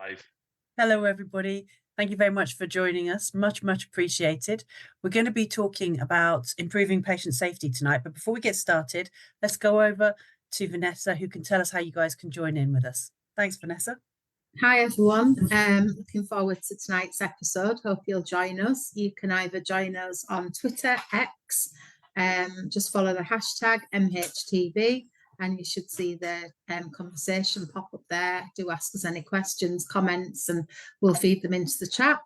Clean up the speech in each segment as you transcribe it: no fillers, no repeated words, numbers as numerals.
Live. Hello, everybody. Thank you very much for joining us. Much appreciated. We're going to be talking about improving patient safety tonight. But before we get started, let's go over to Vanessa, who can tell us how you guys can join in with us. Thanks, Vanessa. Hi, everyone. Looking forward to tonight's episode. Hope you'll join us. You can either join us on Twitter, X, just follow the hashtag MHTV, and you should see the conversation pop up there. Do ask us any questions, comments, and we'll feed them into the chat.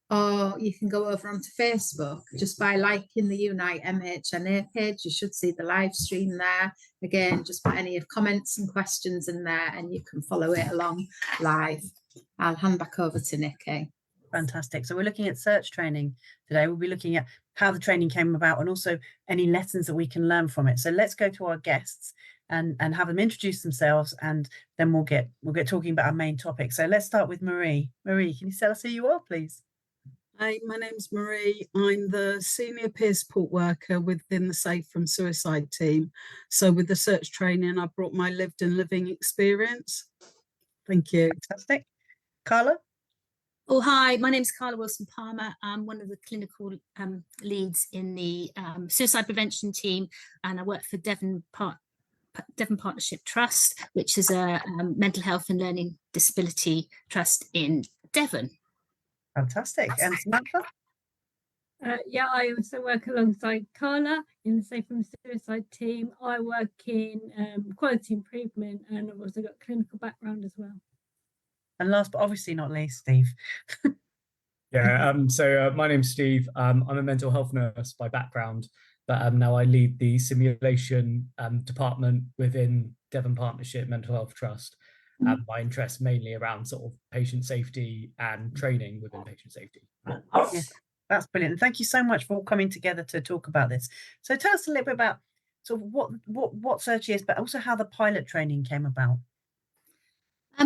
Or you can go over onto Facebook just by liking the Unite MHNA page. You should see the live stream there. Again, just put any comments and questions in there and you can follow it along live. I'll hand back over to Nicky. Fantastic. So we're looking at search training today. We'll be looking at how the training came about and also any lessons that we can learn from it. So let's go to our guests and have them introduce themselves, and then we'll get talking about our main topic. So let's start with Marie. Marie, can you tell us who you are, please? Hi, my name's Marie. I'm the senior peer support worker within the Safe from Suicide team. So with the search training, I brought my lived and living experience. Thank you. Fantastic. Carla? Oh, hi, my name's Karia Wilson-Palmer. I'm one of the clinical leads in the suicide prevention team, and I work for Devon Partnership Trust, which is a mental health and learning disability trust in Devon. Fantastic. And Samantha? Yeah, I also work alongside Carla in the Safe from Suicide team. I work in quality improvement, and I've also got clinical background as well. And last but obviously not least, Steve. So my name's Steve. I'm a mental health nurse by background, but now I lead the simulation department within Devon Partnership Mental Health Trust. My interest mainly around sort of patient safety and training within patient safety. Yeah, that's brilliant. Thank you so much for all coming together to talk about this. So tell us a little bit about sort of what search is, but also how the pilot training came about.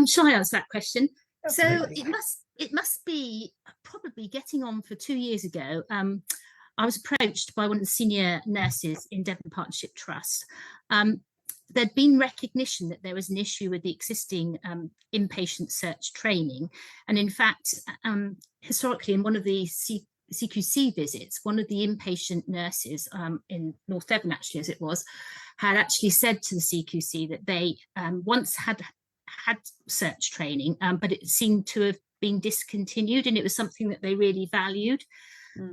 Shall I answer that question? Absolutely. So it must be probably getting on for 2 years ago. I was approached by one of the senior nurses in Devon Partnership Trust. There'd been recognition that there was an issue with the existing inpatient search training. And in fact, historically, in one of the CQC visits, one of the inpatient nurses in North Devon, actually, as it was, had actually said to the CQC that they once had search training, but it seemed to have been discontinued, and it was something that they really valued.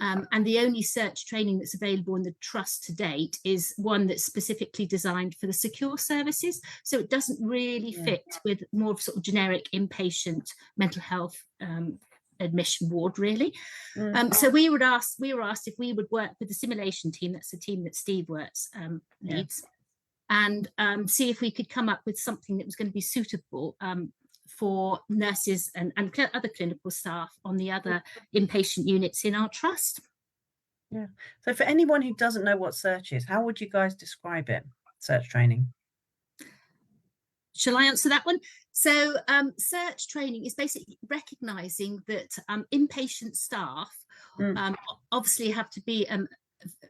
And the only search training that's available in the trust to date is one that's specifically designed for the secure services. So it doesn't really fit with more of sort of generic inpatient mental health admission ward, really. So we were asked if we would work with the simulation team, that's the team that Steve leads, and see if we could come up with something that was going to be suitable for nurses and other clinical staff on the other inpatient units in our trust. Yeah. So for anyone who doesn't know what search is, how would you guys describe it, search training? Shall I answer that one? So search training is basically recognising that inpatient staff obviously have to be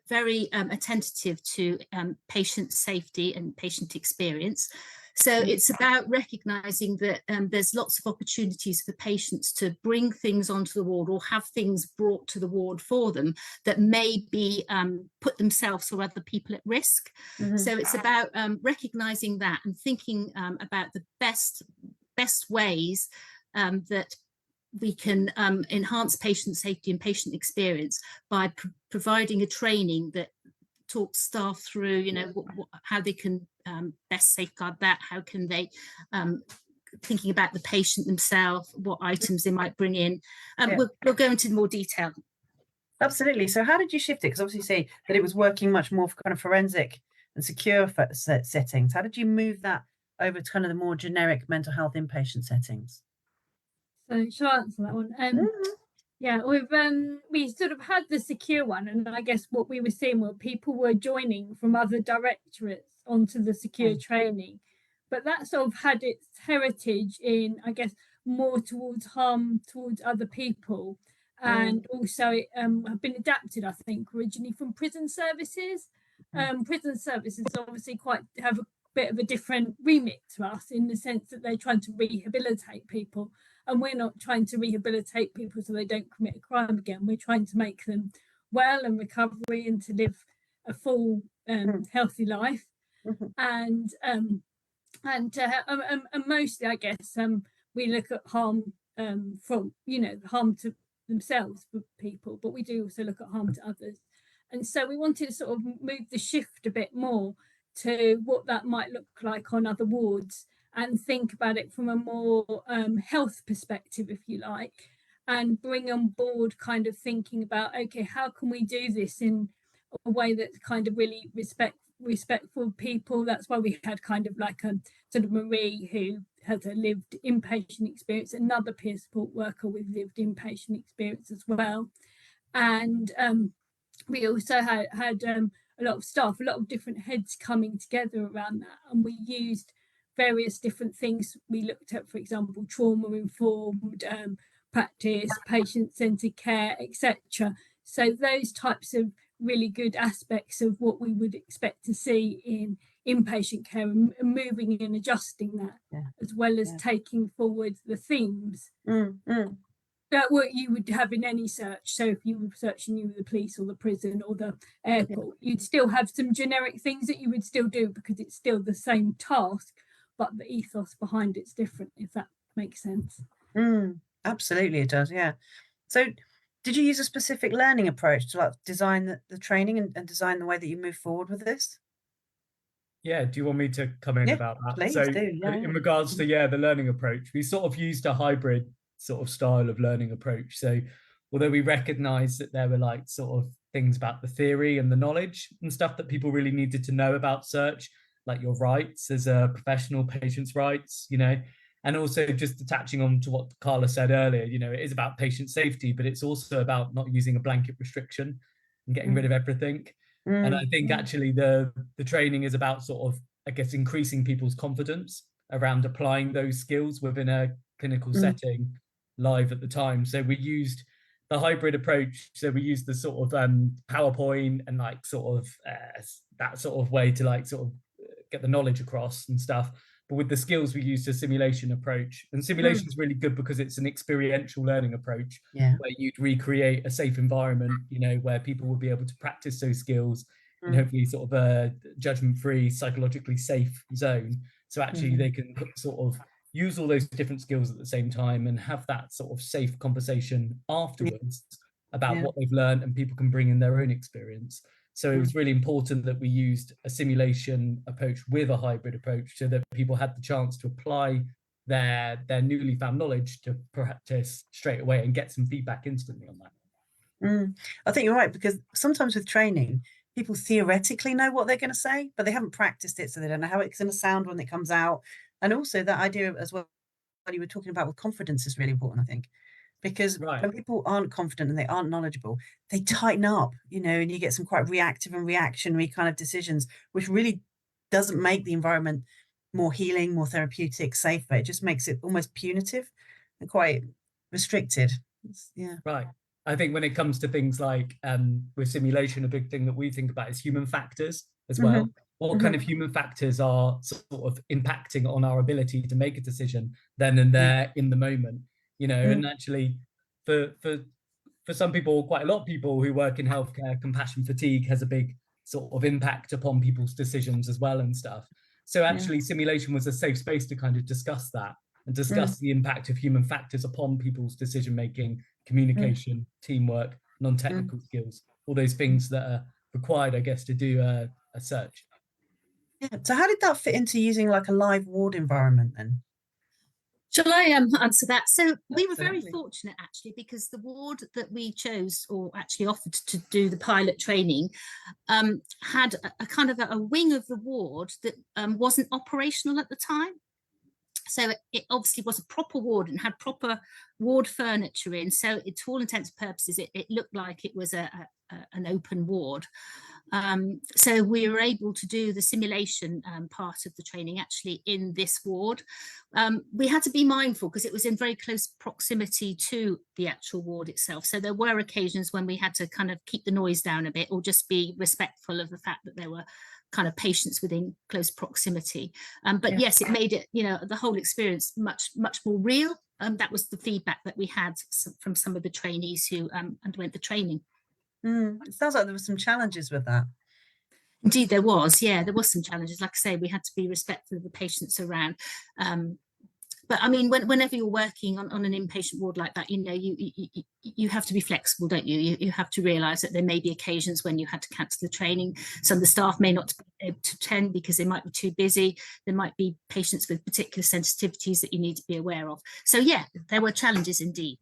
very attentive to patient safety and patient experience. So it's about recognising that there's lots of opportunities for patients to bring things onto the ward or have things brought to the ward for them that may be put themselves or other people at risk. So it's about recognising that and thinking about the best ways that we can enhance patient safety and patient experience by providing a training that talks staff through, you know, how they can best safeguard that, how can they thinking about the patient themselves, what items they might bring in. We'll go into more detail. Absolutely. So how did you shift it? Because obviously you say that it was working much more for kind of forensic and secure settings. How did you move that over to kind of the more generic mental health inpatient settings? So shall I answer that one? Yeah, we sort of had the secure one, and I guess what we were seeing were people were joining from other directorates onto the secure training, but that sort of had its heritage in, I guess, more towards harm towards other people, and also it have been adapted, I think, originally from prison services. Prison services obviously have bit of a different remit to us, in the sense that they're trying to rehabilitate people, and we're not trying to rehabilitate people so they don't commit a crime again. We're trying to make them well and recovery, and to live a full healthy life. And mostly, I guess, we look at harm from, harm to themselves for people, but we do also look at harm to others. And so we wanted to sort of move the shift a bit more to what that might look like on other wards, and think about it from a more health perspective, if you like, and bring on board kind of thinking about, okay, how can we do this in a way that's kind of really respectful people. That's why we had kind of like a sort of Marie, who has a lived inpatient experience, another peer support worker with lived inpatient experience as well. And we also had a lot of staff, a lot of different heads coming together around that, and we used various different things. We looked at, for example, trauma-informed practice, patient-centred care, etc. So those types of really good aspects of what we would expect to see in inpatient care, and moving and adjusting that, as well as taking forward the themes that what you would have in any search. So if you were searching the police or the prison or the airport, you'd still have some generic things that you would still do, because it's still the same task, but the ethos behind it's different, if that makes sense. Absolutely, it does. Yeah. So did you use a specific learning approach to like design the training and design the way that you move forward with this? Yeah, do you want me to come in about that? Please So do. in regards to the learning approach, we sort of used a hybrid sort of style of learning approach. So although we recognized that there were like sort of things about the theory and the knowledge and stuff that people really needed to know about search, like your rights as a professional, patient's rights, and also just attaching on to what Carla said earlier, it is about patient safety, but it's also about not using a blanket restriction and getting rid of everything. And I think actually the training is about sort of, I guess, increasing people's confidence around applying those skills within a clinical setting live at the time. So we used the hybrid approach. So we used the sort of PowerPoint and like sort of that sort of way to like sort of get the knowledge across and stuff. But with the skills, we used a simulation approach. And simulation is really good because it's an experiential learning approach where you'd recreate a safe environment, where people will be able to practice those skills in hopefully sort of a judgment-free, psychologically safe zone. So actually they can sort of use all those different skills at the same time and have that sort of safe conversation afterwards about what they've learned, and people can bring in their own experience. So it was really important that we used a simulation approach with a hybrid approach, so that people had the chance to apply their newly found knowledge to practice straight away and get some feedback instantly on that. I think you're right, because sometimes with training, people theoretically know what they're going to say, but they haven't practiced it, so they don't know how it's going to sound when it comes out. And also that idea as well, what you were talking about with confidence is really important, I think. Because when people aren't confident and they aren't knowledgeable, they tighten up, and you get some quite reactive and reactionary kind of decisions, which really doesn't make the environment more healing, more therapeutic, safer. It just makes it almost punitive and quite restricted. Right. I think when it comes to things like with simulation, a big thing that we think about is human factors as well. What kind of human factors are sort of impacting on our ability to make a decision then and there in the moment? And actually for some people, quite a lot of people who work in healthcare, compassion fatigue has a big sort of impact upon people's decisions as well and stuff. So actually simulation was a safe space to kind of discuss that and discuss the impact of human factors upon people's decision making, communication, teamwork, non-technical skills, all those things that are required, I guess, to do a search. So how did that fit into using like a live ward environment then? Shall I answer that? So we were very fortunate, actually, because the ward that we chose, or actually offered to do the pilot training, had a kind of a wing of the ward that wasn't operational at the time. So it obviously was a proper ward and had proper ward furniture in. So to all intents and purposes, it looked like it was an open ward. So we were able to do the simulation part of the training actually in this ward. We had to be mindful because it was in very close proximity to the actual ward itself. So there were occasions when we had to kind of keep the noise down a bit, or just be respectful of the fact that there were kind of patients within close proximity. But Yeah. yes, it made it, you know, the whole experience much more real. That was the feedback that we had from some of the trainees who underwent the training. It sounds like there were some challenges with that. Indeed, there was. Yeah, there was some challenges. Like I say, we had to be respectful of the patients around. But I mean, whenever you're working on an inpatient ward like that, you know, you have to be flexible, don't you? You have to realise that there may be occasions when you had to cancel the training. Some of the staff may not be able to attend because they might be too busy. There might be patients with particular sensitivities that you need to be aware of. So yeah, there were challenges indeed.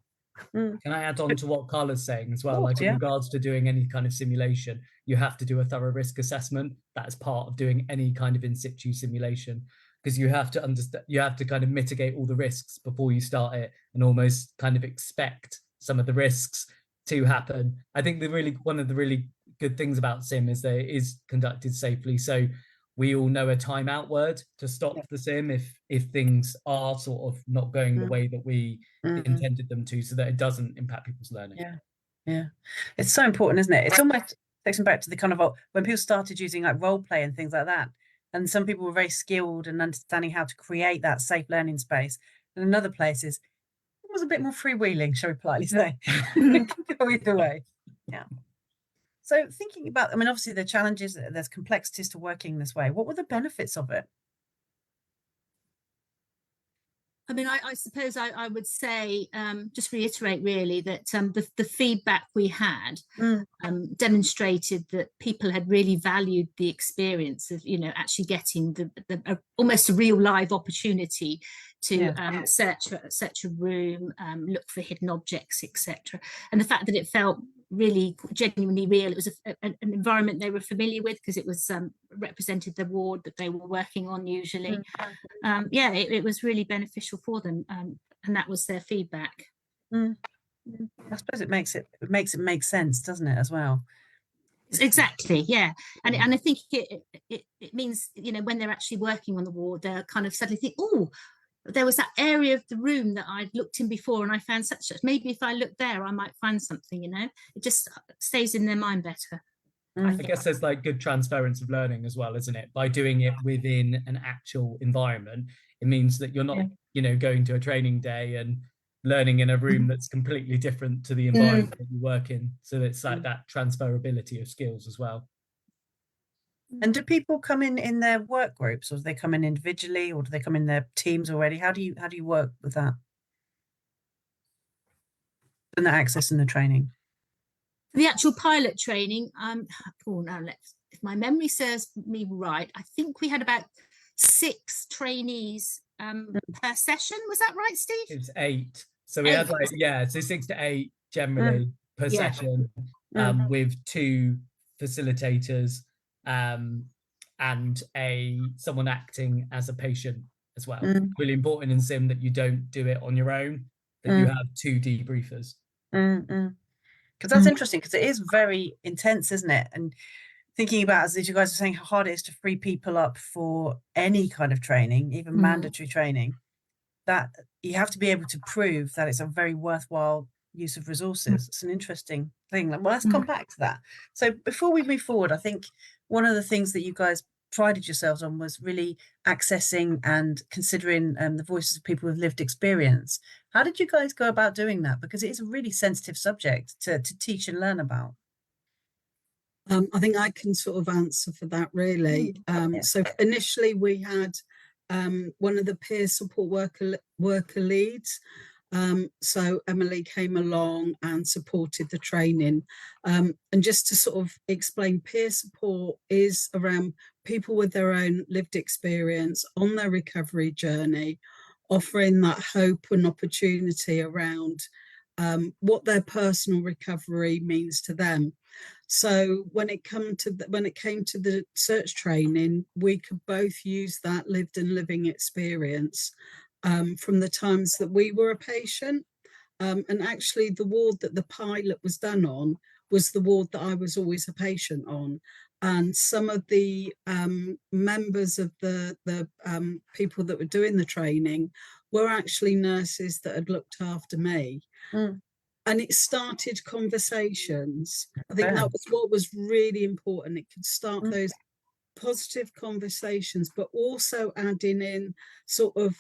Can I add on to what Carla's saying as well? Oh, Like in yeah. regards to doing any kind of simulation, you have to do a thorough risk assessment. That's part of doing any kind of in situ simulation, because you have to understand, you have to kind of mitigate all the risks before you start it and almost kind of expect some of the risks to happen. I think one of the really good things about sim is that it is conducted safely. So we all know a timeout word to stop the sim if things are sort of not going the way that we intended them to, so that it doesn't impact people's learning. Yeah, it's so important, isn't it? It's almost takes me back to the kind of when people started using like role play and things like that, and some people were very skilled in understanding how to create that safe learning space, and in other places it was a bit more freewheeling, shall we politely say. It can go either way. Yeah. So thinking about, I mean, obviously the challenges, there's complexities to working this way. What were the benefits of it? I mean, I suppose I would say, just reiterate really that the feedback we had demonstrated that people had really valued the experience of, you know, actually getting almost a real live opportunity to search a room, look for hidden objects, etc. And the fact that it felt really genuinely real. It was an environment they were familiar with because it was represented the ward that they were working on usually. It was really beneficial for them, and that was their feedback. I suppose it makes it make sense, doesn't it, as well? Exactly, yeah. And I think it means, you know, when they're actually working on the ward, they're kind of suddenly think, oh, there was that area of the room that I'd looked in before and I found such, maybe if I look there I might find something, you know. It just stays in their mind better. I guess there's like good transference of learning as well, isn't it? By doing it within an actual environment, it means that you're not, you know, going to a training day and learning in a room that's completely different to the environment that you work in. So it's like that transferability of skills as well. And do people come in their work groups, or do they come in individually, or do they come in their teams already? How do you work with that? And the access and the training. The actual pilot training, if my memory serves me right, I think we had about 6 trainees per session. Was that right, Steve? It was 8. So we had like, so 6 to 8 generally per session, with 2 facilitators and someone acting as a patient as well. Really important in sim that you don't do it on your own, that you have 2 debriefers. Because that's interesting, because it is very intense, isn't it? And thinking about, as you guys are saying, how hard it is to free people up for any kind of training, even mandatory training, that you have to be able to prove that it's a very worthwhile use of resources. It's an interesting thing. Well, let's come back to that. So before we move forward, I think one of the things that you guys prided yourselves on was really accessing and considering the voices of people with lived experience. How did you guys go about doing that? Because it is a really sensitive subject to teach and learn about. I think I can sort of answer for that really. So initially we had one of the peer support worker leads. So Emily came along and supported the training. And just to sort of explain, peer support is around people with their own lived experience on their recovery journey, offering that hope and opportunity around what their personal recovery means to them. So when it came to the search training, we could both use that lived and living experience from the times that we were a patient. And actually the ward that the pilot was done on was the ward that I was always a patient on. And some of the members of the people that were doing the training were actually nurses that had looked after me. And it started conversations. I think that was what was really important. It could start those positive conversations, but also adding in sort of,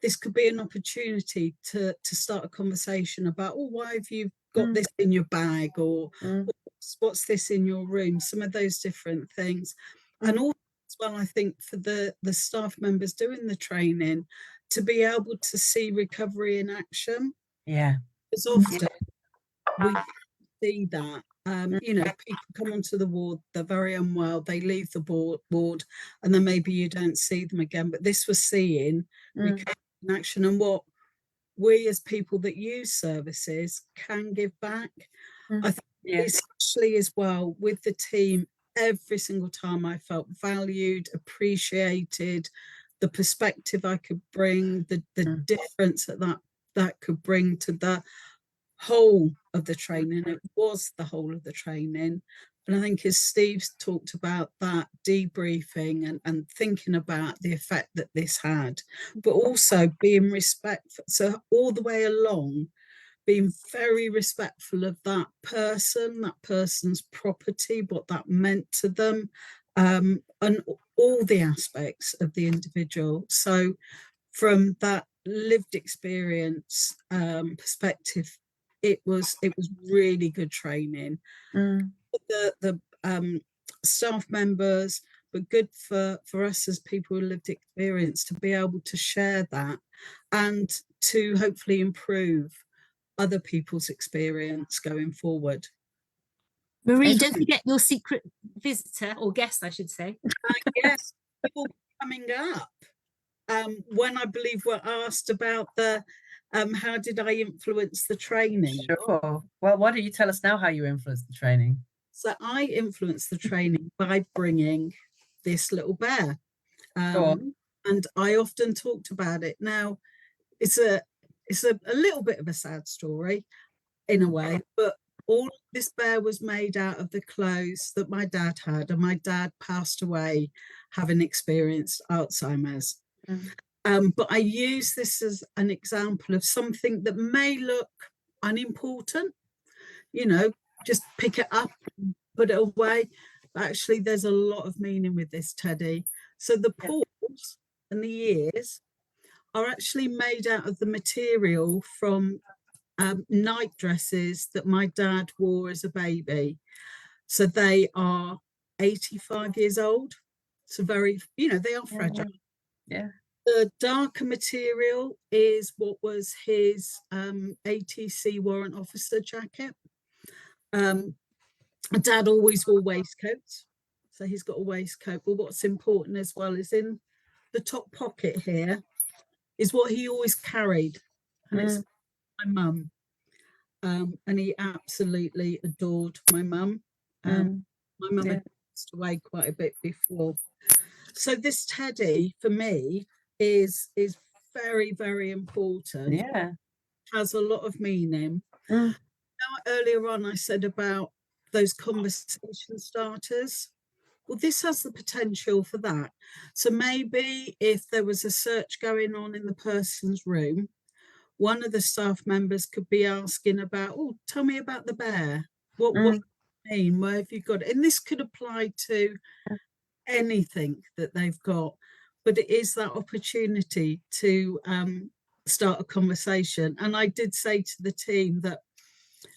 this could be an opportunity to start a conversation about, oh, why have you got this in your bag, or what's this in your room, some of those different things. And also as well, I think for the staff members doing the training to be able to see recovery in action. Yeah. Because often we see that, you know, people come onto the ward, they're very unwell, they leave the ward, and then maybe you don't see them again. But this was seeing recovery in action, and what we as people that use services can give back. I think especially as well with the team, every single time I felt valued, appreciated, the perspective I could bring, the difference that could bring to the whole of the training. It was the whole of the training. And I think as Steve's talked about that debriefing and thinking about the effect that this had, but also being respectful. So all the way along, being very respectful of that person, that person's property, what that meant to them, and all the aspects of the individual. So from that lived experience perspective, it was really good training. The staff members, but good for us as people with lived experience to be able to share that and to hopefully improve other people's experience going forward. Marie, don't forget your secret visitor, or guest, I should say. Yes, people coming up. When I believe we're asked about the how did I influence the training? Sure. Well, why don't you tell us now how you influenced the training? So I influenced the training by bringing this little bear. And I often talked about it. Now, it's a little bit of a sad story in a way, but all this bear was made out of the clothes that my dad had, and my dad passed away having experienced Alzheimer's. But I use this as an example of something that may look unimportant, you know, just pick it up and put it away. But actually, there's a lot of meaning with this teddy. So the paws and the ears are actually made out of the material from night dresses that my dad wore as a baby. So they are 85 years old. So very, you know, they are fragile. Yeah. The darker material is what was his ATC warrant officer jacket. Dad always wore waistcoats, so he's got a waistcoat. But what's important as well is in the top pocket here is what he always carried, and it's my mum. And he absolutely adored my mum. My mum had passed away quite a bit before. So this teddy for me is very, very important. Yeah. Has a lot of meaning. Now, earlier on I said about those conversation starters. Well, this has the potential for that. So maybe if there was a search going on in the person's room, one of the staff members could be asking about, oh, tell me about the bear. What do you mean? Where have you got it? And this could apply to anything that they've got, but it is that opportunity to start a conversation. And I did say to the team that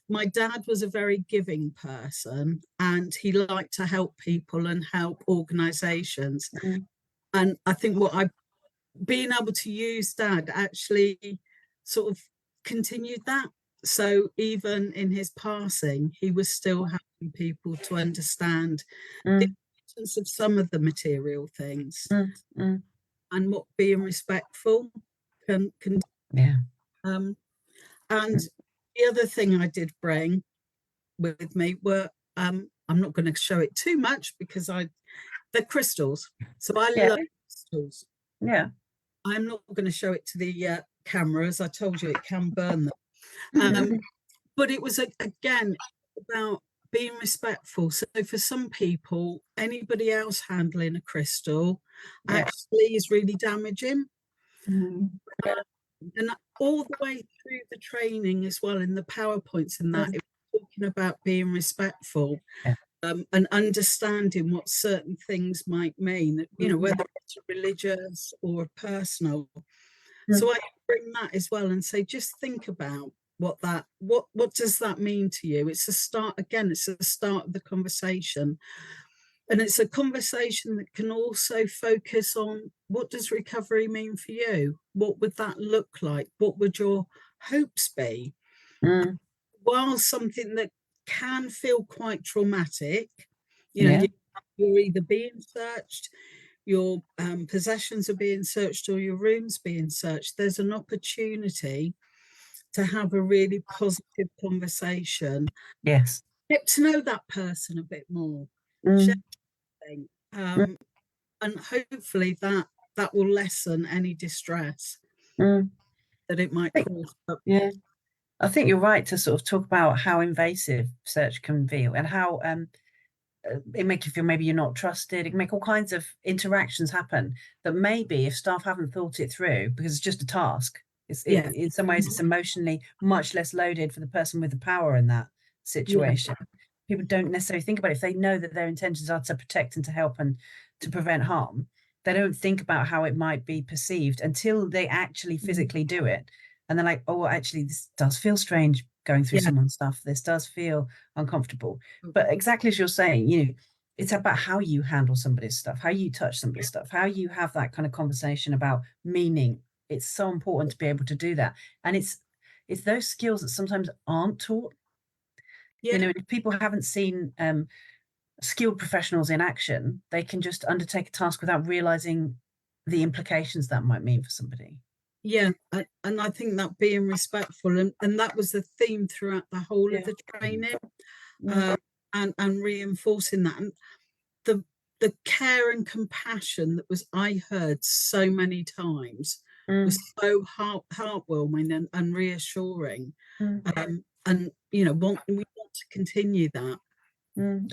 my dad was a very giving person, and he liked to help people and help organisations. And I think being able to use Dad actually sort of continued that. So even in his passing, he was still helping people to understand the importance of some of the material things and what being respectful can and the other thing I did bring with me were I'm not going to show it too much because they're crystals. So I love crystals. Yeah. I'm not going to show it to the cameras. I told you it can burn them. But it was again about being respectful. So for some people, anybody else handling a crystal actually is really damaging. And all the way through the training as well, in the PowerPoints and that, it was talking about being respectful. and understanding what certain things might mean, you know, whether it's religious or personal. So I bring that as well and say, just think about what does that mean to you? It's a start, again, it's a start of the conversation. And it's a conversation that can also focus on, what does recovery mean for you? What would that look like? What would your hopes be? While something that can feel quite traumatic, you know, you're either being searched, your possessions are being searched, or your room's being searched, there's an opportunity to have a really positive conversation. Yes. Get to know that person a bit more. And hopefully that will lessen any distress that it might cause. Yeah, I think you're right to sort of talk about how invasive search can feel, and how it make you feel maybe you're not trusted. It can make all kinds of interactions happen that maybe if staff haven't thought it through, because it's just a task, in some ways it's emotionally much less loaded for the person with the power in that situation. People don't necessarily think about it. If they know that their intentions are to protect and to help and to prevent harm, they don't think about how it might be perceived until they actually physically do it. And they're like, oh, actually, this does feel strange going through someone's stuff. This does feel uncomfortable. But exactly as you're saying, you know, it's about how you handle somebody's stuff, how you touch somebody's stuff, how you have that kind of conversation about meaning. It's so important to be able to do that. And it's those skills that sometimes aren't taught. You know, if people haven't seen skilled professionals in action, they can just undertake a task without realizing the implications that might mean for somebody. Yeah, and I think that being respectful, and that was the theme throughout the whole of the training, and reinforcing that, and the care and compassion that I heard so many times was so heartwarming and reassuring, and you know, we want to continue that.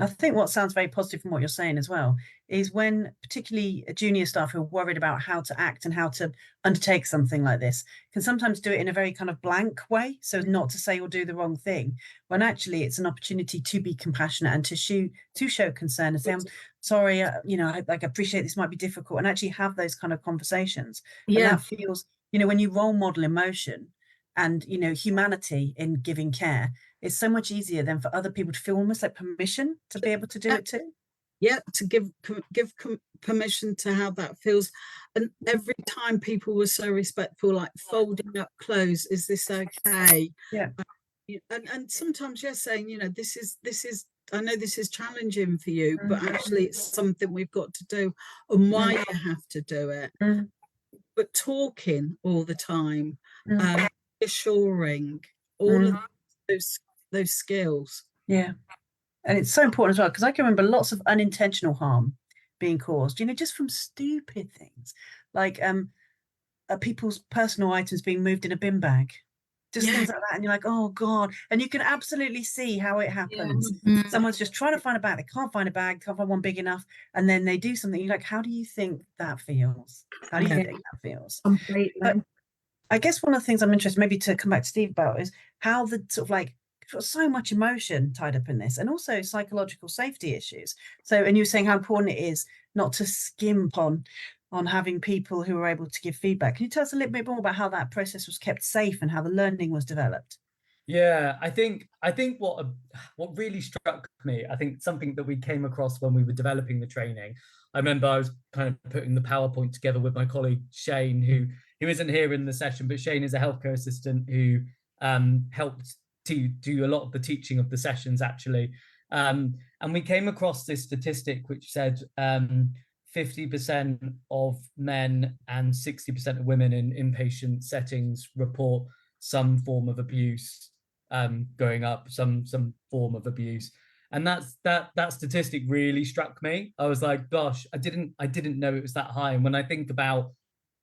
I think what sounds very positive from what you're saying as well is when particularly junior staff who are worried about how to act and how to undertake something like this can sometimes do it in a very kind of blank way, so not to say or do the wrong thing, when actually it's an opportunity to be compassionate and to show concern and say, I'm sorry, you know, I appreciate this might be difficult, and actually have those kind of conversations. And that feels, you know, when you role model emotion and, you know, humanity in giving care, it's so much easier than for other people to feel almost like permission to be able to do it too. Yeah, to give permission to how that feels. And every time people were so respectful, like folding up clothes, is this okay? Yeah. And sometimes you're saying, you know, this is I know this is challenging for you, but actually it's something we've got to do, and why you have to do it. But talking all the time, assuring, all of those skills. Yeah. And it's so important as well, because I can remember lots of unintentional harm being caused, you know, just from stupid things like people's personal items being moved in a bin bag, just things like that. And you're like, oh God. And you can absolutely see how it happens. Someone's just trying to find a bag, they can't find a bag, can't find one big enough, and then they do something. You're like, how do you think that feels? How do you think that feels? Completely. But I guess one of the things I'm interested, maybe to come back to Steve about, is how the sort of like so much emotion tied up in this, and also psychological safety issues. So, and you were saying how important it is not to skimp on having people who are able to give feedback. Can you tell us a little bit more about how that process was kept safe and how the learning was developed? Yeah, I think what really struck me, I think something that we came across when we were developing the training. I remember I was kind of putting the PowerPoint together with my colleague Shane, who isn't here in the session, but Shane is a healthcare assistant who helped to do a lot of the teaching of the sessions actually. And we came across this statistic which said 50% of men and 60% of women in inpatient settings report some form of abuse, going up, some form of abuse. And that statistic really struck me. I was like, gosh, I didn't know it was that high. And when I think about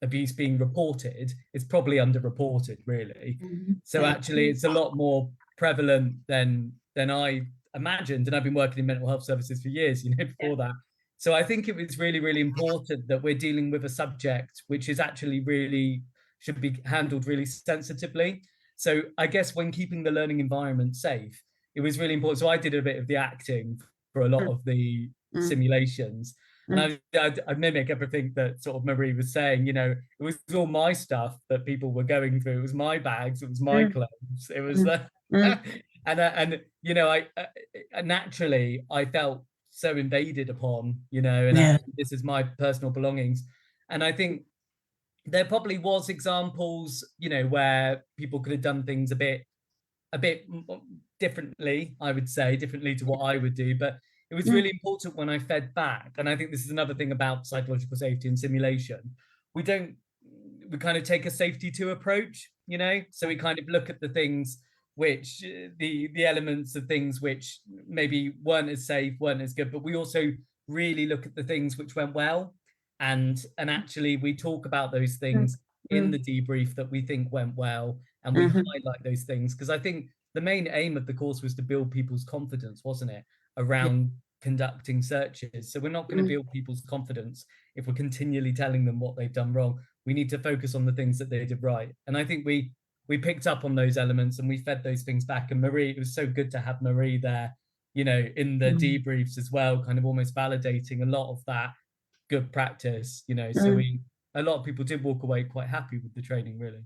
abuse being reported, it's probably underreported, really. So actually it's a lot more prevalent than I imagined. And I've been working in mental health services for years, you know, before that. So I think it was really, really important that we're dealing with a subject which is actually really should be handled really sensitively. So I guess when keeping the learning environment safe, it was really important. So I did a bit of the acting for a lot of the simulations. Mm. And I mimic everything that sort of Marie was saying, you know, it was all my stuff that people were going through. It was my bags, it was my clothes, it was and you know, I naturally I felt so invaded upon, you know, and this is my personal belongings. And I think there probably was examples, you know, where people could have done things a bit differently, I would say, differently to what I would do. But it was really important when I fed back. And I think this is another thing about psychological safety and simulation. We kind of take a safety to approach, you know, so we kind of look at the things which the elements of things which maybe weren't as safe, weren't as good, but we also really look at the things which went well. And actually we talk about those things in the debrief that we think went well, and we highlight those things, because I think the main aim of the course was to build people's confidence, wasn't it, around conducting searches. So we're not going to build people's confidence if we're continually telling them what they've done wrong. We need to focus on the things that they did right. And I think we picked up on those elements and we fed those things back. And Marie, it was so good to have Marie there, you know, in the debriefs as well, kind of almost validating a lot of that good practice, you know. So a lot of people did walk away quite happy with the training, really.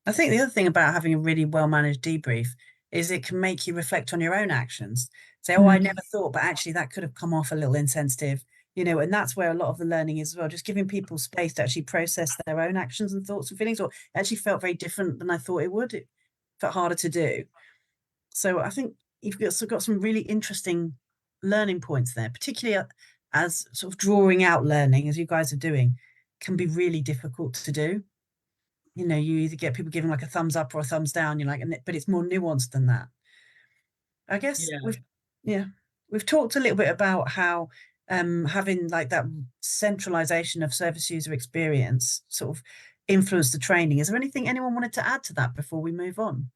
I think the other thing about having a really well managed debrief is it can make you reflect on your own actions. Say, oh, I never thought, but actually that could have come off a little insensitive, you know. And that's where a lot of the learning is as well, just giving people space to actually process their own actions and thoughts and feelings, or it actually felt very different than I thought it would. It felt harder to do. So I think you've got some really interesting learning points there, particularly as sort of drawing out learning, as you guys are doing, can be really difficult to do. You know, you either get people giving like a thumbs up or a thumbs down, you're like, but it's more nuanced than that. I guess we've talked a little bit about how having like that centralization of service user experience sort of influenced the training. Is there anything anyone wanted to add to that before we move on?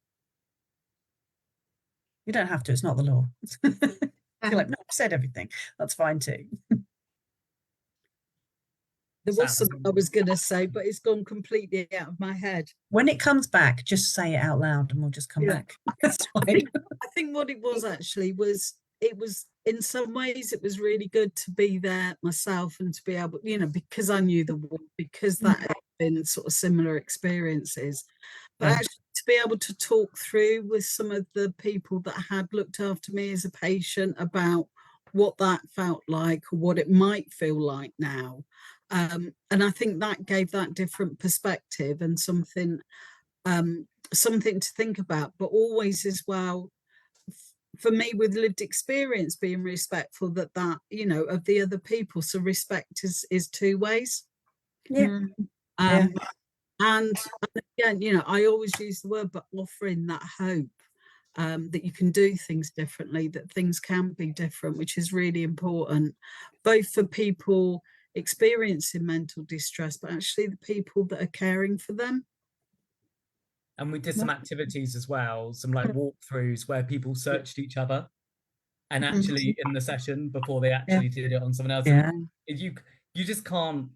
You don't have to, it's not the law. You're like, no, I've said everything. That's fine too. There was something I was going to say, but it's gone completely out of my head. When it comes back, just say it out loud and we'll just come back. That's fine. I think what it was actually was, it was in some ways, it was really good to be there myself and to be able, you know, because I knew the war, because that had been sort of similar experiences. But actually to be able to talk through with some of the people that had looked after me as a patient about what that felt like, or what it might feel like now. And I think that gave that different perspective and something to think about, but always as well, for me, with lived experience, being respectful that you know, of the other people. So respect is two ways. And again, you know, I always use the word, but offering that hope that you can do things differently, that things can be different, which is really important, both for people experiencing mental distress, but actually the people that are caring for them. And we did some activities as well, some like walkthroughs where people searched each other, and actually in the session before they actually did it on someone else. You just can't,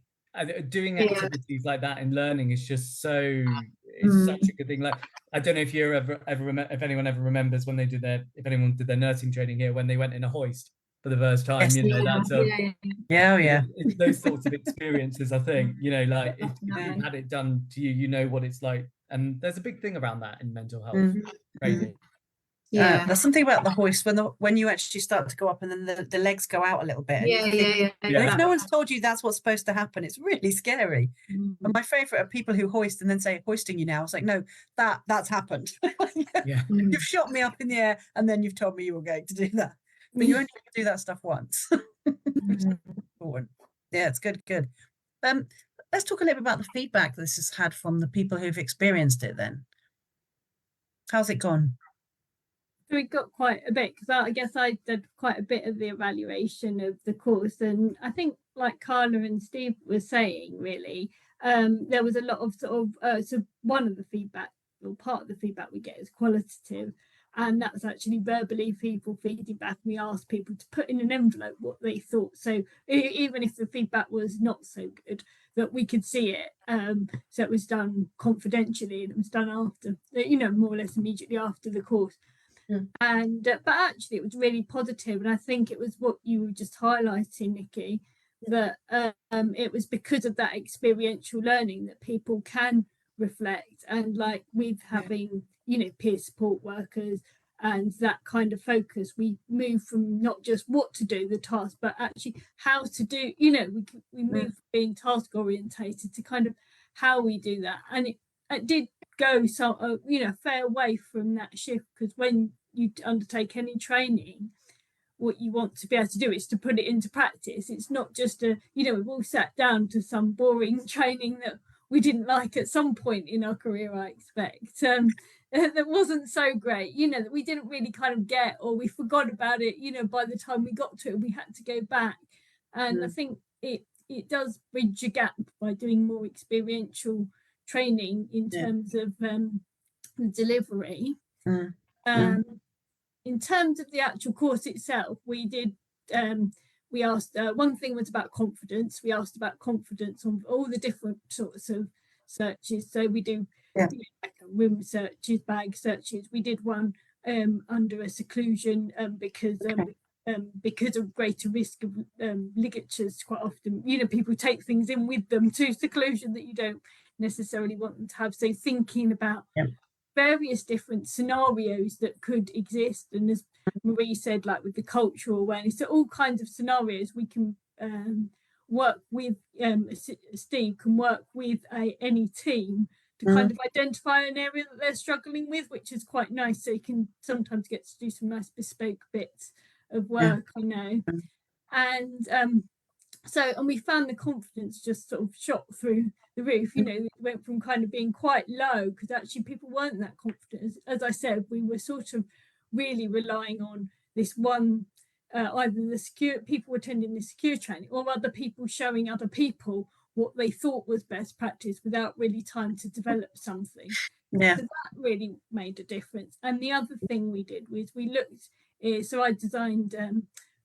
doing activities like that in learning is just so, it's such a good thing. Like, I don't know if you if anyone ever remembers when they did if anyone did their nursing training here, when they went in a hoist for the first time, you know, that's it's those sorts of experiences. I think, you know, like if you've had it done to you, you know what it's like. And there's a big thing around that in mental health training. There's something about the hoist when you actually start to go up and then the legs go out a little bit. And if no one's told you that's what's supposed to happen, it's really scary. And my favorite are people who hoist and then say, hoisting you now. It's like, no, that's happened. You've shot me up in the air and then you've told me you were going to do that. But you only do that stuff once. Yeah, it's good. Let's talk a little bit about the feedback this has had from the people who've experienced it then. How's it gone? So we got quite a bit, because I guess I did quite a bit of the evaluation of the course, and I think, like Carla and Steve were saying, really, there was a lot of sort of so one of the feedback, or part of the feedback we get, is qualitative, and that's actually verbally people feeding back. We asked people to put in an envelope what they thought, so even if the feedback was not so good, that we could see it. So it was done confidentially, and it was done after, you know, more or less immediately after the course. And but actually it was really positive, and I think it was what you were just highlighting, Nicky, that it was because of that experiential learning that people can reflect, and like with having peer support workers and that kind of focus, we move from not just what to do the task, but actually how to do, we move from being task orientated to kind of how we do that. And it did go a fair way from that shift, because when you undertake any training, what you want to be able to do is to put it into practice. It's not just we've all sat down to some boring training that we didn't like at some point in our career, I expect, that wasn't so great, that we didn't really kind of get, or we forgot about it, by the time we got to it, we had to go back. And I think it does bridge a gap by doing more experiential training in terms of the delivery. In terms of the actual course itself, we did we asked, one thing was about confidence. We asked about confidence on all the different sorts of searches. So we do room searches, bag searches. We did one under a seclusion because of greater risk of ligatures. Quite often, people take things in with them to seclusion that you don't necessarily want them to have. So thinking about various different scenarios that could exist, and as Marie said, like with the cultural awareness, so all kinds of scenarios we can work with. Steve can work with any team to kind of identify an area that they're struggling with, which is quite nice. So you can sometimes get to do some nice bespoke bits of work, I know. And and we found the confidence just sort of shot through the roof. It went from kind of being quite low, because actually people weren't that confident. As I said, we were sort of really relying on this one, either the people attending the secure training, or other people showing other people what they thought was best practice without really time to develop something. So that really made a difference. And the other thing we did was we looked, so I designed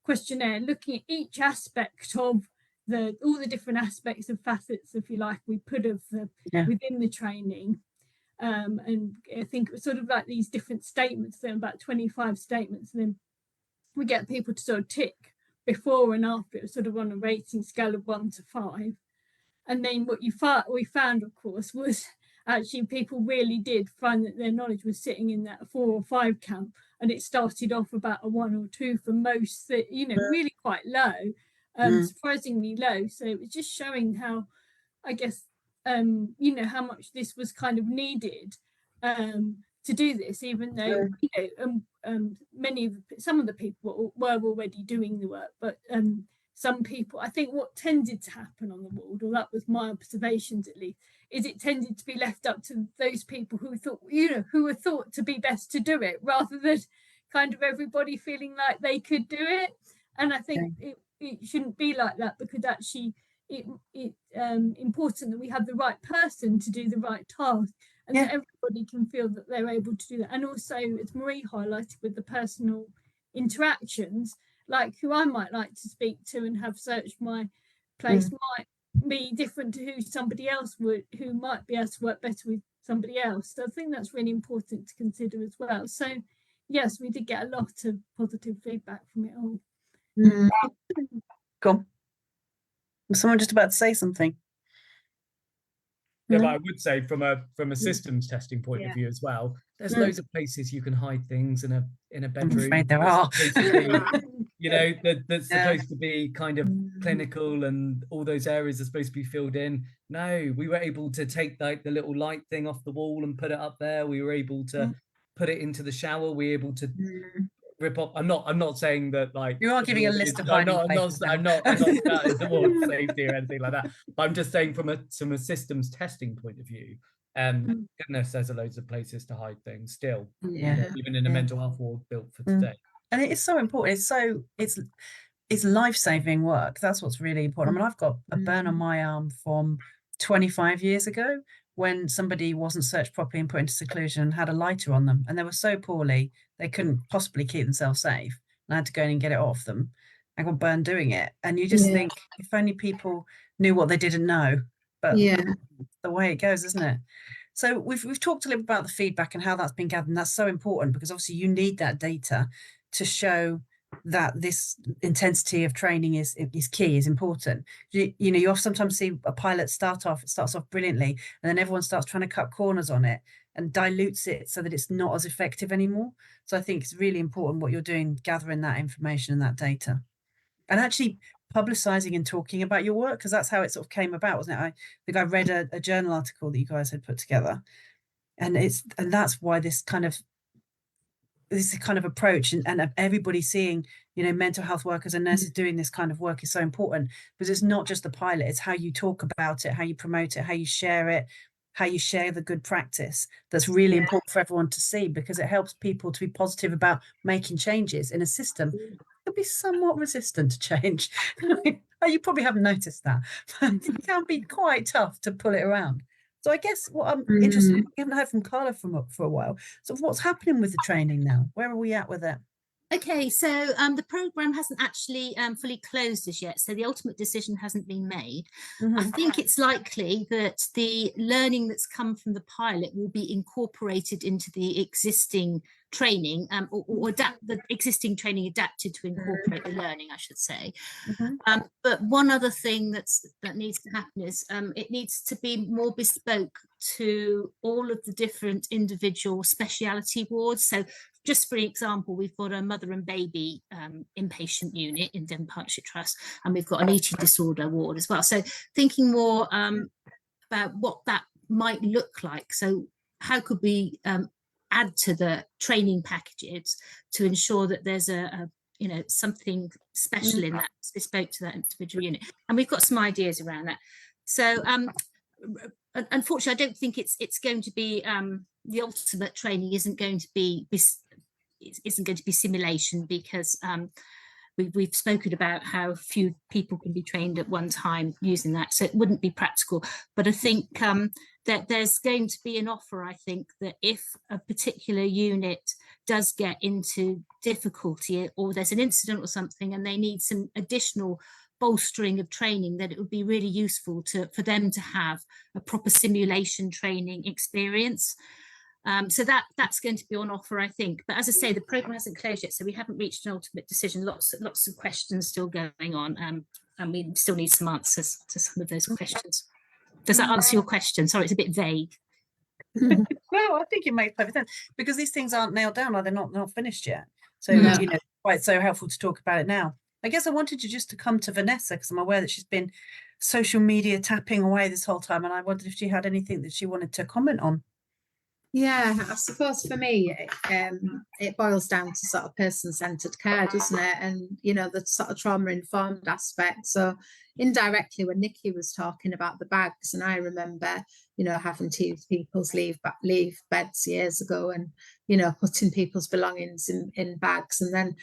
questionnaire looking at each aspect of all the different aspects of facets, if you like, we put of within the training. And I think it was sort of like these different statements, then about 25 statements, and then we get people to sort of tick before and after. It was sort of on a rating scale of 1 to 5. And then what we found, of course, was actually people really did find that their knowledge was sitting in that 4 or 5 camp, and it started off about a 1 or 2 for most, that really quite low, surprisingly low. So it was just showing how, I guess, how much this was kind of needed to do this, even though some of the people were already doing the work, but some people, I think what tended to happen on the ward, or that was my observations at least, is it tended to be left up to those people who thought, who were thought to be best to do it, rather than kind of everybody feeling like they could do it. And I think it shouldn't be like that, because actually it's important that we have the right person to do the right task, and that everybody can feel that they're able to do that. And also, as Marie highlighted, with the personal interactions, like who I might like to speak to and have searched my place might be different to who somebody else would, who might be able to work better with somebody else. So I think that's really important to consider as well. So yes, we did get a lot of positive feedback from it all. Cool. Was someone just about to say something? Yeah, but I would say from a systems testing point of view as well, there's loads of places you can hide things in a bedroom. I'm afraid there are. That's supposed to be kind of clinical, and all those areas are supposed to be filled in. No, we were able to take the little light thing off the wall and put it up there. We were able to put it into the shower. We were able to rip off. I'm not saying that, like, You are giving a list of hiding places. I'm not starting towards safety or anything like that. But I'm just saying from a systems testing point of view, goodness, there's loads of places to hide things still. Even in a mental health ward built for today. And it is so important. It's life-saving work. That's what's really important. I mean, I've got a burn on my arm from 25 years ago, when somebody wasn't searched properly and put into seclusion and had a lighter on them, and they were so poorly they couldn't possibly keep themselves safe, and I had to go in and get it off them. I got burned doing it. And you just think, if only people knew what they didn't know. But the way it goes, isn't it? So we've talked a little about the feedback and how that's been gathered, and that's so important because obviously you need that data to show that this intensity of training is key, is important. You know, you sometimes see a pilot starts off brilliantly, and then everyone starts trying to cut corners on it and dilutes it so that it's not as effective anymore. So I think it's really important what you're doing, gathering that information and that data, and actually publicizing and talking about your work, because that's how it sort of came about, wasn't it? I think I read a journal article that you guys had put together, and that's why this kind of approach and everybody seeing, you know, mental health workers and nurses doing this kind of work is so important, because it's not just the pilot, it's how you talk about it, how you promote it, how you share it, how you share the good practice. That's really important for everyone to see, because it helps people to be positive about making changes in a system that could be somewhat resistant to change. You probably haven't noticed that, but it can be quite tough to pull it around. So I guess what I'm interested in, we haven't heard from Carla for a while. So what's happening with the training now? Where are we at with it? Okay, so the programme hasn't actually fully closed as yet, so the ultimate decision hasn't been made. I think it's likely that the learning that's come from the pilot will be incorporated into the existing training, or adapt the existing training adapted to incorporate the learning, I should say. But one other thing that needs to happen is it needs to be more bespoke to all of the different individual speciality wards. So just for example, we've got a mother and baby inpatient unit in Devon Partnership Trust, and we've got an eating disorder ward as well. So thinking more about what that might look like. So how could we add to the training packages to ensure that there's a you know, something special in that, bespoke to that individual unit? And we've got some ideas around that. So unfortunately, I don't think it's going to be the ultimate training isn't going to be simulation, because we've spoken about how few people can be trained at one time using that, so it wouldn't be practical. But I think that there's going to be an offer, I think, that if a particular unit does get into difficulty, or there's an incident or something and they need some additional bolstering of training, that it would be really useful for them to have a proper simulation training experience. So that's going to be on offer, I think. But as I say, the programme hasn't closed yet, so we haven't reached an ultimate decision. Lots of questions still going on, and we still need some answers to some of those questions. Does that answer your question? Sorry, it's a bit vague. No, I think it makes perfect sense, because these things aren't nailed down, or they're not finished yet. So you know, quite so helpful to talk about it now. I guess I wanted you just to come to Vanessa, because I'm aware that she's been social media tapping away this whole time, and I wondered if she had anything that she wanted to comment on. Yeah, I suppose for me, it boils down to sort of person-centred care, doesn't it? And, you know, the sort of trauma-informed aspect. So indirectly, when Nicky was talking about the bags, and I remember, you know, having to use people's leave beds years ago, and, you know, putting people's belongings in bags. And then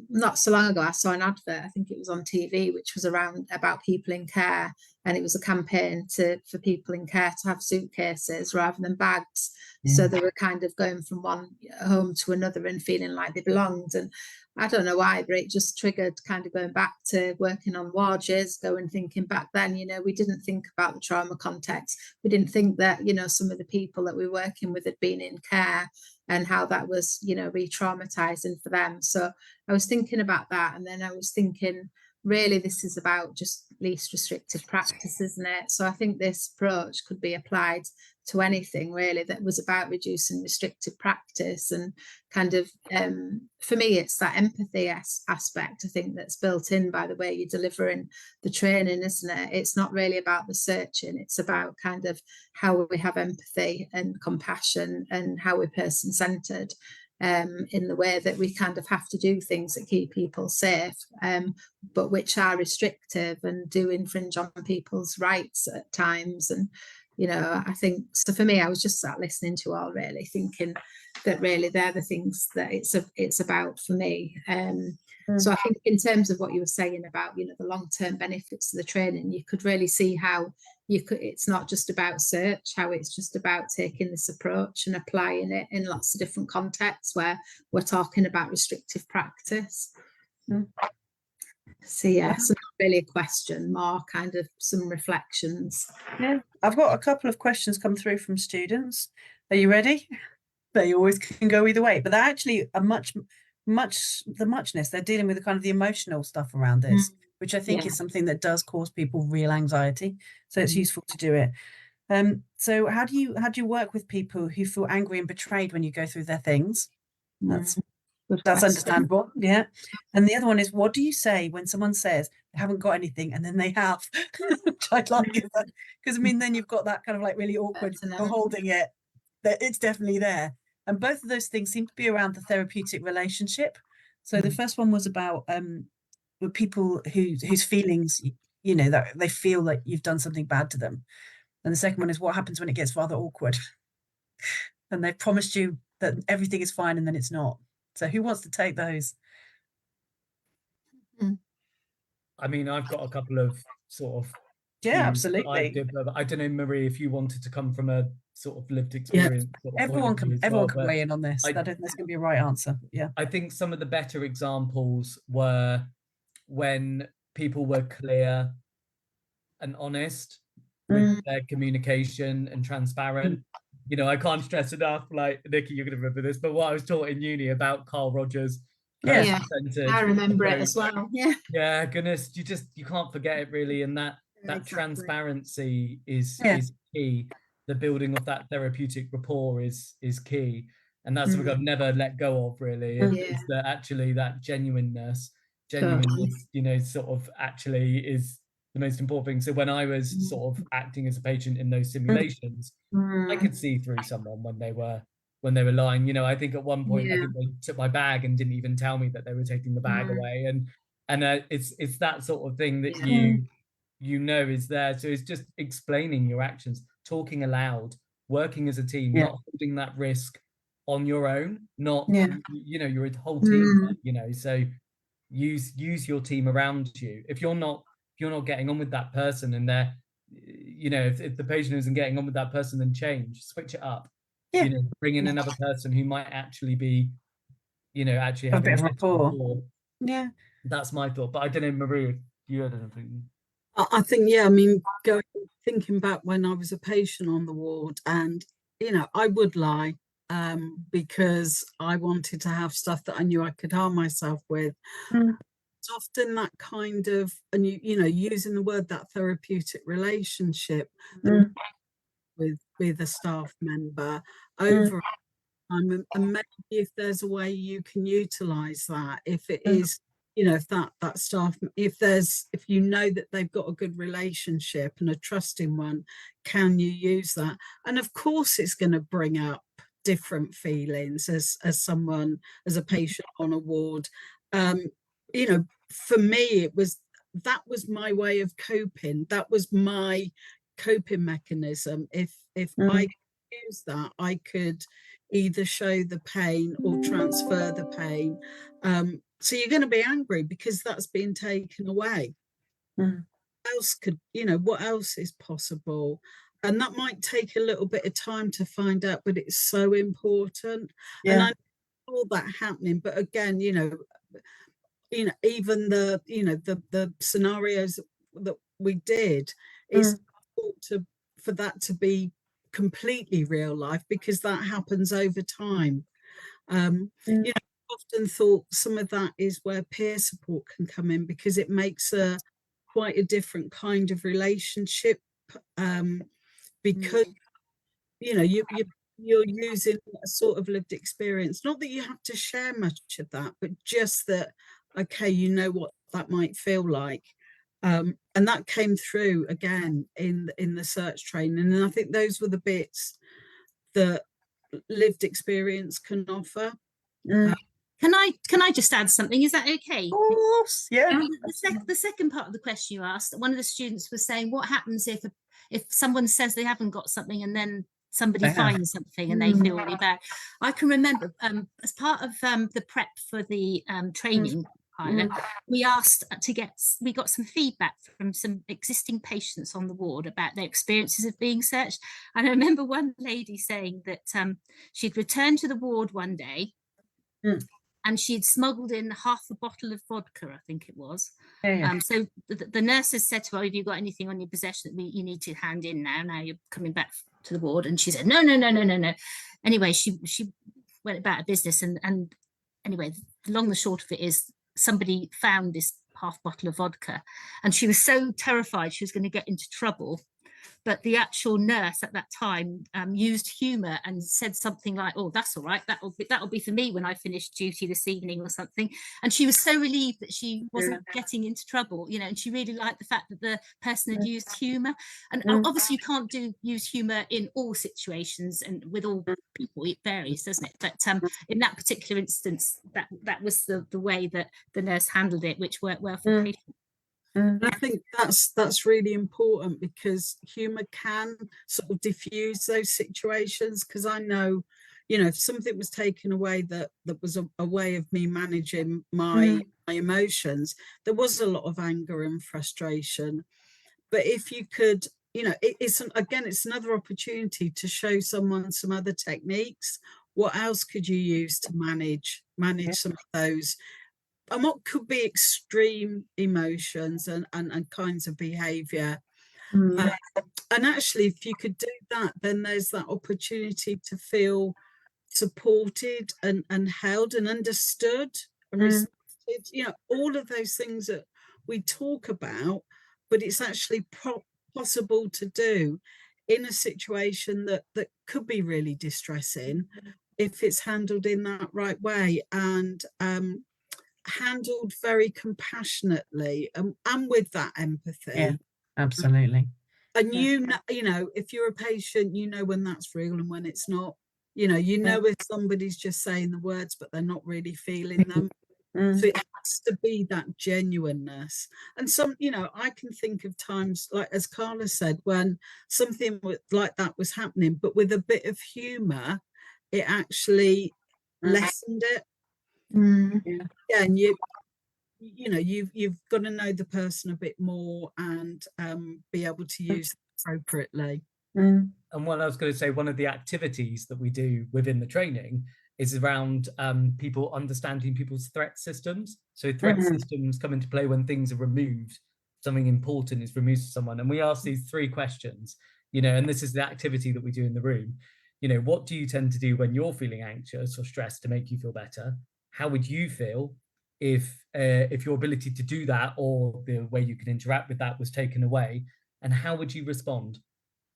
not so long ago, I saw an advert, I think it was on TV, which was about people in care, and it was a campaign for people in care to have suitcases rather than bags. So they were kind of going from one home to another and feeling like they belonged. And I don't know why, but it just triggered kind of going back to working on ward years ago and thinking back then, you know, we didn't think about the trauma context. We didn't think that, you know, some of the people that we were working with had been in care, and how that was, you know, re-traumatizing for them. So I was thinking about that, and then I was thinking, really, this is about just least restrictive practice, isn't it? So I think this approach could be applied to anything really that was about reducing restrictive practice, and kind of for me it's that empathy aspect, I think, that's built in by the way you're delivering the training, isn't it? It's not really about the searching, it's about kind of how we have empathy and compassion, and how we're person-centered in the way that we kind of have to do things that keep people safe, but which are restrictive and do infringe on people's rights at times. And you know, I think, so for me, I was just sat listening to all, really thinking that really they're the things that it's about for me. So I think in terms of what you were saying about, you know, the long-term benefits of the training, you could really see how it's not just about search, how it's just about taking this approach and applying it in lots of different contexts where we're talking about restrictive practice. So yeah, so not really a question, more kind of some reflections. Yeah, I've got a couple of questions come through from students. Are you ready? They always can go either way, but they're actually a muchness. They're dealing with the kind of the emotional stuff around this, which I think is something that does cause people real anxiety. So it's useful to do it. So how do you work with people who feel angry and betrayed when you go through their things? That's understandable. Yeah. And the other one is, what do you say when someone says they haven't got anything and then they have? Which I'd like, because I mean, then you've got that kind of like really awkward for holding it, that it's definitely there. And both of those things seem to be around the therapeutic relationship. So the first one was about with people whose feelings, you know, that they feel like you've done something bad to them. And the second one is what happens when it gets rather awkward and they've promised you that everything is fine and then it's not. So who wants to take those? I mean, I've got a couple of sort of Yeah, views that I absolutely. did, but I don't know, Marie, if you wanted to come from a sort of lived experience. Sort of Everyone point of view can as well, but weigh in on this. I don't think there's going to be a right answer. Yeah. I think some of the better examples were when people were clear and honest with their communication and transparent. You know, I can't stress enough, like, Nicky, you're going to remember this, but what I was taught in uni about Carl Rogers. Yeah, I remember it as well. Yeah, goodness, you can't forget it really, and that transparency is key. The building of that therapeutic rapport is key, and that's something I've never let go of really. Is that actually that genuineness, you know, sort of actually is the most important thing. So when I was sort of acting as a patient in those simulations, I could see through someone when they were lying. You know, I think at one point I think they took my bag and didn't even tell me that they were taking the bag away, and it's that sort of thing that you know is there. So it's just explaining your actions, talking aloud, working as a team, not holding that risk on your own, not you know, you're a whole team, you know, so use your team around you. If you're not getting on with that person and they're, you know, if the patient isn't getting on with that person, then switch it up. You know, bring in another person who might actually be, you know, actually have a bit of rapport. Yeah, that's my thought. But I don't know, Maria, if you had anything. I think, yeah, I mean, thinking back when I was a patient on the ward, and you know, I would lie because I wanted to have stuff that I knew I could harm myself with. It's often that kind of, and you know, using the word, that therapeutic relationship with a staff member over time, and maybe if there's a way you can utilize that, if it is, you know, if that staff, if you know that they've got a good relationship and a trusting one, can you use that? And of course it's going to bring up different feelings as someone, as a patient on a ward. You know, for me that was my way of coping. That was my coping mechanism. If I use that, I could either show the pain or transfer the pain. So you're going to be angry because that's being taken away. What else could, you know, what else is possible? And that might take a little bit of time to find out, but it's so important. And I saw that happening, but again, you know, even the scenarios that we did is for that to be completely real life, because that happens over time. You know, I've often thought some of that is where peer support can come in, because it makes quite a different kind of relationship, because you know, you're using a sort of lived experience. Not that you have to share much of that, but just that, okay, you know what that might feel like. And that came through again in the search training. And I think those were the bits that lived experience can offer. Can I just add something? Is that okay? Of course, yeah. The second part of the question you asked, one of the students was saying, what happens if someone says they haven't got something and then somebody finds something and they feel really bad? I can remember as part of the prep for the training pilot, we got some feedback from some existing patients on the ward about their experiences of being searched. And I remember one lady saying that she'd returned to the ward one day and she'd smuggled in half a bottle of vodka, I think it was. Yeah. So the nurses said to her, have you got anything on your possession that you need to hand in now you're coming back to the ward? And she said, no. Anyway, she went about her business, and anyway, the long and the short of it is somebody found this half bottle of vodka, and she was so terrified she was going to get into trouble. But the actual nurse at that time used humour and said something like, oh, that's all right, that'll be for me when I finish duty this evening or something. And she was so relieved that she wasn't getting into trouble, you know, and she really liked the fact that the person had used humour. And obviously you can't use humour in all situations and with all people, it varies, doesn't it? But in that particular instance, that was the way that the nurse handled it, which worked well for patients. And I think that's really important, because humour can sort of diffuse those situations. Because I know, you know, if something was taken away that was a way of me managing my emotions, there was a lot of anger and frustration. But if you could, you know, it's another opportunity to show someone some other techniques. What else could you use to manage some of those? And what could be extreme emotions and kinds of behaviour. And actually, if you could do that, then there's that opportunity to feel supported and held and understood and respected. You know, all of those things that we talk about, but it's actually possible to do in a situation that could be really distressing if it's handled in that right way, and handled very compassionately and with that empathy. Yeah, absolutely. And you know, if you're a patient, you know when that's real and when it's not. You know if somebody's just saying the words but they're not really feeling them. So it has to be that genuineness. And some, you know, I can think of times, like as Carla said, when something like that was happening, but with a bit of humour, it actually lessened it. Yeah, and you know, you've got to know the person a bit more and be able to use it appropriately. And what I was going to say, one of the activities that we do within the training is around people understanding people's threat systems. So threat systems come into play when things are removed, something important is removed to someone, and we ask these 3 questions, you know, and this is the activity that we do in the room. You know, what do you tend to do when you're feeling anxious or stressed to make you feel better? How would you feel if your ability to do that or the way you can interact with that was taken away? And how would you respond?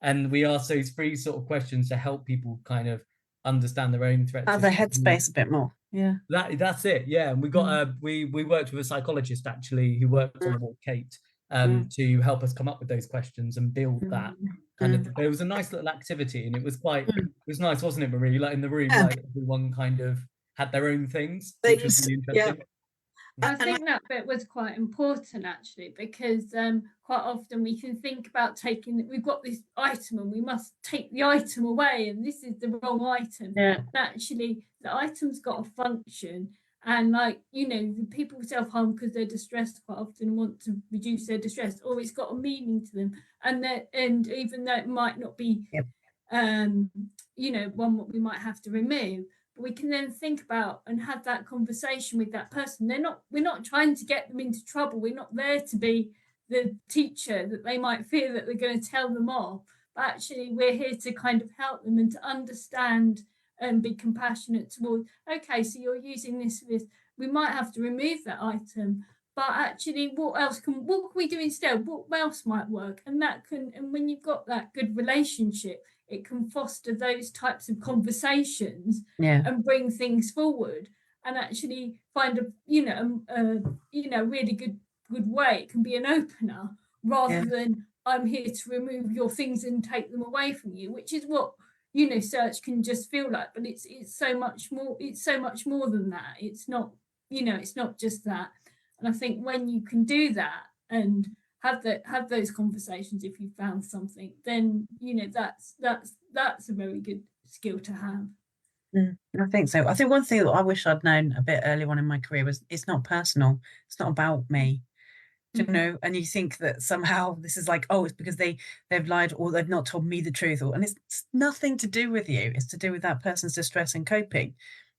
And we ask those 3 sort of questions to help people kind of understand their own threats. Other headspace a bit more. Yeah. That's it. Yeah. And we got we worked with a psychologist actually who worked on the ward, Kate, to help us come up with those questions and build that kind of. There was a nice little activity, and it was quite it was nice, wasn't it, Marie? Like in the room, like everyone kind of had their own things, which was really interesting. I think that bit was quite important actually, because quite often we can think about we've got this item and we must take the item away, and this is the wrong item. Yeah. Actually, the item's got a function, and like, you know, the people self-harm because they're distressed quite often want to reduce their distress, or it's got a meaning to them, and even though it might not be you know, one what we might have to remove, we can then think about and have that conversation with that person. We're not trying to get them into trouble. We're not there to be the teacher that they might fear that they're going to tell them off. But actually, we're here to kind of help them and to understand and be compassionate towards, okay, so you're using this for this. We might have to remove that item, but actually, what can we do instead? What else might work? And when you've got that good relationship, it can foster those types of conversations and bring things forward, and actually find a really good way. It can be an opener rather than I'm here to remove your things and take them away from you, which is what, you know, search can just feel like. But it's so much more. It's so much more than that. It's not, you know, it's not just that. And I think when you can do that and have those conversations, if you found something, then, you know, that's a very good skill to have. I think so. I think one thing that I wish I'd known a bit earlier on in my career was it's not personal. It's not about me. You know, and you think that somehow this is like, oh, it's because they've lied or they've not told me the truth, and it's nothing to do with you. It's to do with that person's distress and coping.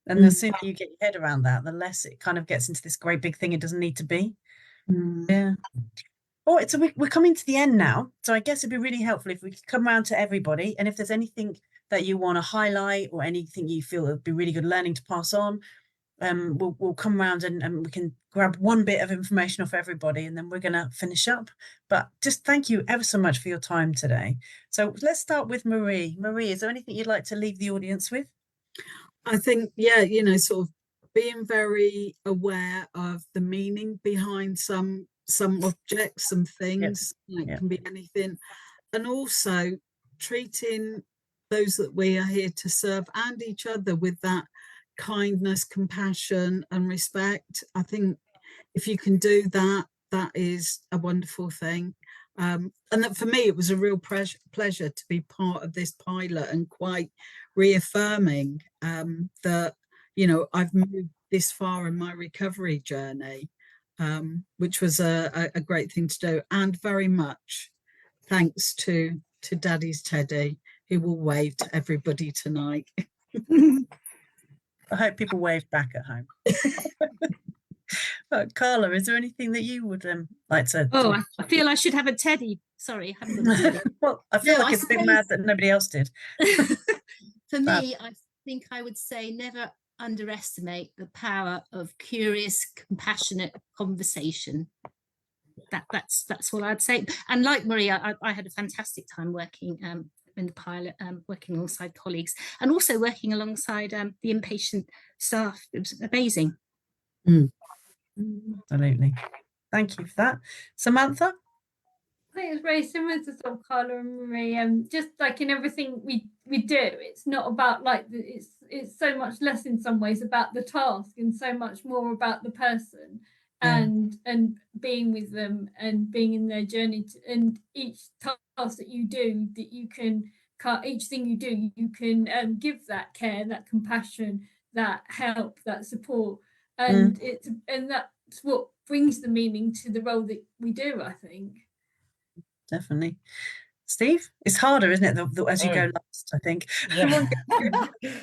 And the sooner you get your head around that, the less it kind of gets into this great big thing it doesn't need to be. Yeah. All right, so we're coming to the end now. So I guess it'd be really helpful if we could come around to everybody. And if there's anything that you want to highlight or anything you feel would be really good learning to pass on, we'll come around and we can grab one bit of information off everybody, and then we're going to finish up. But just thank you ever so much for your time today. So let's start with Marie. Marie, is there anything you'd like to leave the audience with? I think, yeah, you know, sort of being very aware of the meaning behind some objects, some things, it can be anything, and also treating those that we are here to serve and each other with that kindness, compassion and respect. I think if you can do that, that is a wonderful thing. And that for me, it was a real pleasure to be part of this pilot, and quite reaffirming that, you know, I've moved this far in my recovery journey, which was a great thing to do. And very much thanks to Daddy's Teddy, who will wave to everybody tonight. I hope people wave back at home. Carla, is there anything that you would like to? Oh, I feel I should have a teddy. Sorry, I haven't got a teddy. Well, I feel No, like I it's a bit mad that nobody else did. For me, I think I would say never underestimate the power of curious, compassionate conversation. That's what I'd say. And like Maria, I had a fantastic time working in the pilot, working alongside colleagues, and also working alongside the inpatient staff. It was amazing. Absolutely. Thank you for that. Samantha? I think it's very similar to sort of Carla and Marie. Just like in everything we do, it's not about like it's so much less in some ways about the task and so much more about the person and being with them and being in their journey and each task that you do, that you can each thing you do, you can give that care, that compassion, that help, that support, and that's what brings the meaning to the role that we do, I think. Definitely. Steve, it's harder, isn't it, as you go last, I think. Yeah.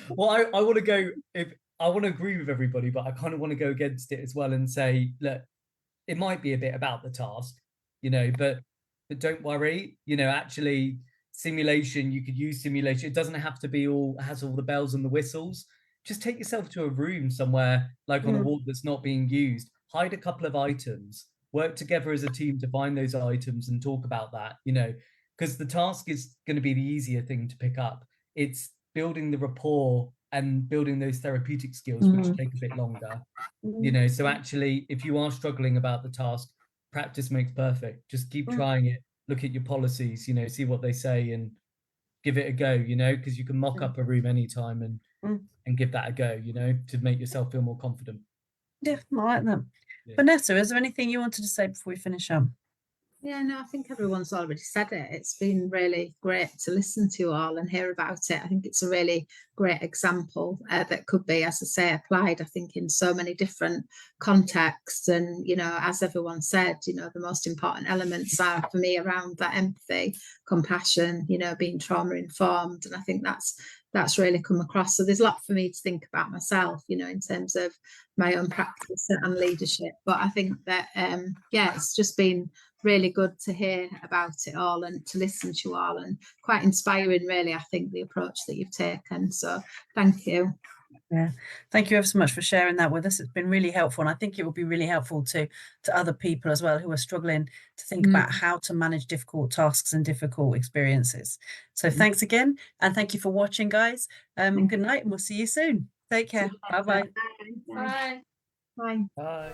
Well, I want to go, I want to agree with everybody, but I kind of want to go against it as well and say, look, it might be a bit about the task, you know, but don't worry, you know, actually simulation, you could use simulation. It doesn't have to be has all the bells and the whistles. Just take yourself to a room somewhere, like on a ward that's not being used, hide a couple of items, work together as a team to find those items and talk about that, you know, because the task is going to be the easier thing to pick up. It's building the rapport and building those therapeutic skills, which take a bit longer, you know. So actually, if you are struggling about the task, practice makes perfect. Just keep trying it. Look at your policies, you know, see what they say and give it a go, you know, because you can mock up a room anytime and give that a go, you know, to make yourself feel more confident. Yeah, I like that. Yeah. Vanessa, is there anything you wanted to say before we finish up? Yeah, no, I think everyone's already said it. It's been really great to listen to you all and hear about it. I think it's a really great example that could be, as I say, applied, I think, in so many different contexts. And, you know, as everyone said, you know, the most important elements are for me around that empathy, compassion, you know, being trauma informed. And I think that's really come across. So there's a lot for me to think about myself, you know, in terms of my own practice and leadership. But I think that, it's just been really good to hear about it all and to listen to you all, and quite inspiring, really, I think, the approach that you've taken. So thank you. Yeah, thank you ever so much for sharing that with us. It's been really helpful, and I think it will be really helpful to other people as well who are struggling to think about how to manage difficult tasks and difficult experiences. So thanks again, and thank you for watching, guys. Good night, and we'll see you soon. Take care. Bye-bye. Bye. Bye. Bye.